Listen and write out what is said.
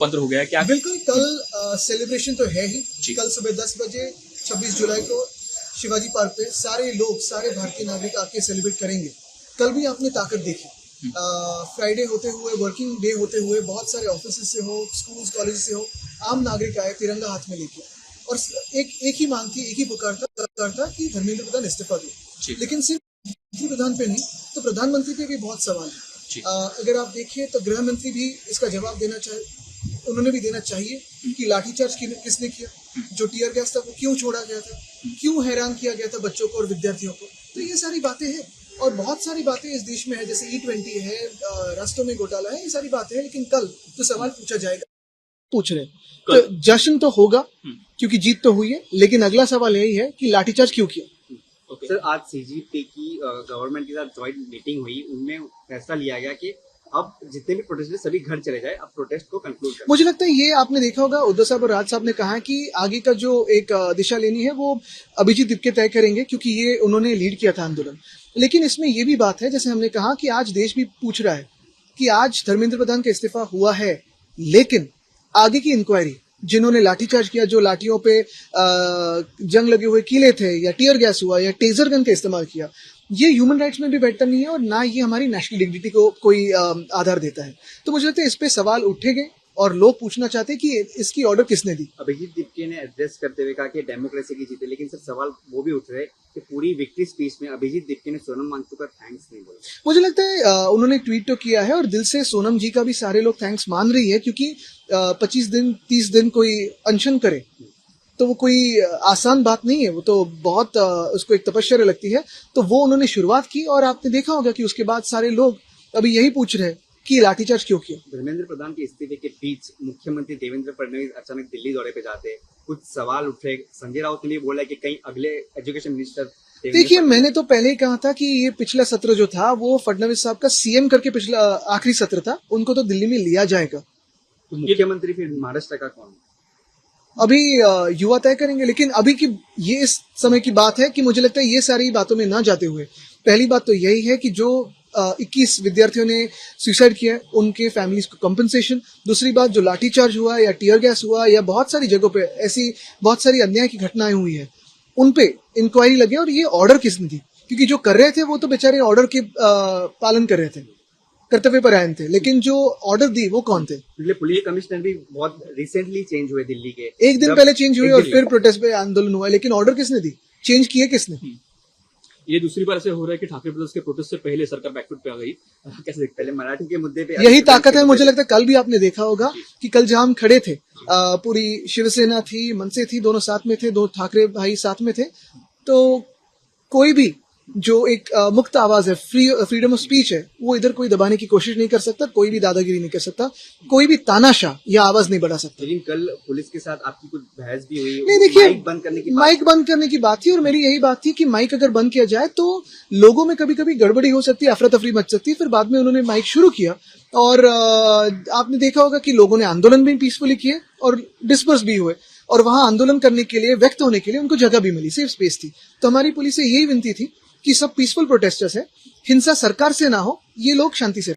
बंद हो गया क्या? बिल्कुल, कल सेलिब्रेशन तो है ही। कल सुबह 10 बजे 26 जुलाई को शिवाजी पार्क पे सारे लोग, सारे भारतीय नागरिक आके सेलिब्रेट करेंगे। कल भी आपने ताकत देखी। फ्राइडे होते हुए, वर्किंग डे होते हुए, बहुत सारे ऑफिस से हो, स्कूल्स कॉलेज से हो, आम नागरिक आए तिरंगा हाथ में लेके, और एक ही मांग थी, एक ही पुकार था कि धर्मेंद्र प्रधान इस्तीफा दे। लेकिन सिर्फ मंत्री प्रधान पे नहीं, तो प्रधानमंत्री पे भी बहुत सवाल है। अगर आप देखिए तो गृह मंत्री भी इसका जवाब देना उन्होंने भी देना चाहिए कि लाठीचार्ज किसने किया, जो टीयर गैस था वो क्यों छोड़ा गया था, क्यों हैरान किया गया था बच्चों को और विद्यार्थियों को। तो ये सारी बातें हैं और बहुत सारी बातें इस देश में है, जैसे E20 है, रास्तों में घोटाला है, ये सारी बातें हैं। लेकिन कल जो सवाल पूछा जाएगा, पूछ रहे तो जश्न तो होगा क्योंकि जीत तो हुई है, लेकिन अगला सवाल यही है कि लाठीचार्ज क्यों किया। सर, आज CGP की गवर्नमेंट के साथ ज्वाइंट मीटिंग हुई, उनमें फैसला लिया गया कि अब जितने भी प्रोटेस्ट सभी घर चले जाए, अब प्रोटेस्ट को कंक्लूड करें। मुझे लगता है ये आपने देखा होगा, उद्धव साहब और राज साहब ने कहा कि आगे का जो एक दिशा लेनी है वो अभिजीत दीपके तय करेंगे, क्योंकि ये उन्होंने लीड किया था आंदोलन। लेकिन इसमें ये भी बात है, जैसे हमने कहा कि आज देश भी पूछ रहा है कि आज धर्मेंद्र प्रधान का इस्तीफा हुआ है, लेकिन आगे की इंक्वायरी, जिन्होंने लाठीचार्ज किया, जो लाठियों पे जंग लगे हुए कीले थे, या टीयर गैस हुआ, या टेजर गन का इस्तेमाल किया, ये ह्यूमन राइट्स में भी बैठता नहीं है और ना ये हमारी नेशनल डिग्निटी को कोई आधार देता है। तो मुझे लगता है इस पे सवाल उठेंगे और लोग पूछना चाहते हैं कि इसकी ऑर्डर किसने दी। अभिजीत दीपके ने एड्रेस करते हुए कहा कि डेमोक्रेसी की जीत है, लेकिन सर सवाल वो भी उठ रहे कि पूरी विक्ट्री स्पीच में अभिजीत दीपके ने सोनम वांगचुक का थैंक्स नहीं बोला। मुझे लगता है उन्होंने ट्वीट तो किया है और दिल से सोनम जी का भी सारे लोग थैंक्स मान रही है, क्योंकि 25 दिन 30 दिन कोई अनशन करे तो वो कोई आसान बात नहीं है, वो तो बहुत उसको एक तपस्या लगती है। तो वो उन्होंने शुरुआत की और आपने देखा होगा कि उसके बाद सारे लोग अभी यही पूछ रहे हैं कि लाठीचार्ज क्यों किया। धर्मेंद्र प्रधान के इस्तीफे के बीच मुख्यमंत्री देवेंद्र फडणवीस अचानक दिल्ली दौरे पे जाते हैं, कुछ सवाल उठे। संजय राउत ने बोला कि कहीं अगले एजुकेशन मिनिस्टर। देखिए, मैंने तो पहले ही कहा था कि ये पिछला सत्र जो था वो फडणवीस साहब का सीएम करके पिछला आखिरी सत्र था, उनको तो दिल्ली में लिया जाएगा। तो मुख्यमंत्री फिर महाराष्ट्र का कौन? अभी युवा तय करेंगे, लेकिन अभी की ये इस समय की बात है कि मुझे लगता है ये सारी बातों में ना जाते हुए, पहली बात तो यही है कि जो 21 विद्यार्थियों ने सुसाइड किया है उनके फैमिलीज को कंपनसेशन। दूसरी बात, जो लाठीचार्ज हुआ या टीयर गैस हुआ या बहुत सारी जगहों पे ऐसी बहुत सारी अन्याय की घटनाएं हुई है, उन पे इंक्वायरी लगे और ये ऑर्डर किसने दी, क्योंकि जो कर रहे थे वो तो बेचारे ऑर्डर के पालन कर रहे थे, कर्तव्य परायण थे, लेकिन जो ऑर्डर दी वो कौन थे? पुलिस कमिश्नर भी बहुत रिसेंटली चेंज हुए दिल्ली के, एक दिन पहले चेंज हुए और फिर प्रोटेस्ट पे आंदोलन हुआ, लेकिन ऑर्डर किसने दी, चेंज किए किसने? ये दूसरी बार ऐसे हो रहा है कि ठाकरे ब्रदर्स के प्रोटेस्ट से पहले सरकार बैकफुट पे आ गई। कैसे देखते पहले मराठी के मुद्दे पे यही ताकत है। मुझे लगता है कल भी आपने देखा होगा कि कल जहां हम खड़े थे, पूरी शिवसेना थी, मनसे थी, दोनों साथ में थे, दो ठाकरे भाई साथ में थे, तो कोई भी जो एक मुक्त आवाज है, फ्रीडम ऑफ स्पीच है, वो इधर कोई दबाने की कोशिश नहीं कर सकता, कोई भी दादागिरी नहीं कर सकता, कोई भी तानाशाह या आवाज नहीं बढ़ा सकता। लेकिन कल पुलिस के साथ आपकी कुछ बहस भी हुई। नहीं, देखिए, माइक बंद करने की बात थी और मेरी यही बात थी कि माइक अगर बंद किया जाए तो लोगों में कभी कभी गड़बड़ी हो सकती है, अफरा तफरी मच सकती है। फिर बाद में उन्होंने माइक शुरू किया और आपने देखा होगा कि लोगों ने आंदोलन भी पीसफुली किए और डिस्पर्स भी हुए, और वहां आंदोलन करने के लिए, व्यक्त होने के लिए उनको जगह भी मिली, सेफ स्पेस थी। तो हमारी पुलिस से यही विनती थी कि सब पीसफुल प्रोटेस्टर्स है, हिंसा सरकार से ना हो, ये लोग शांति से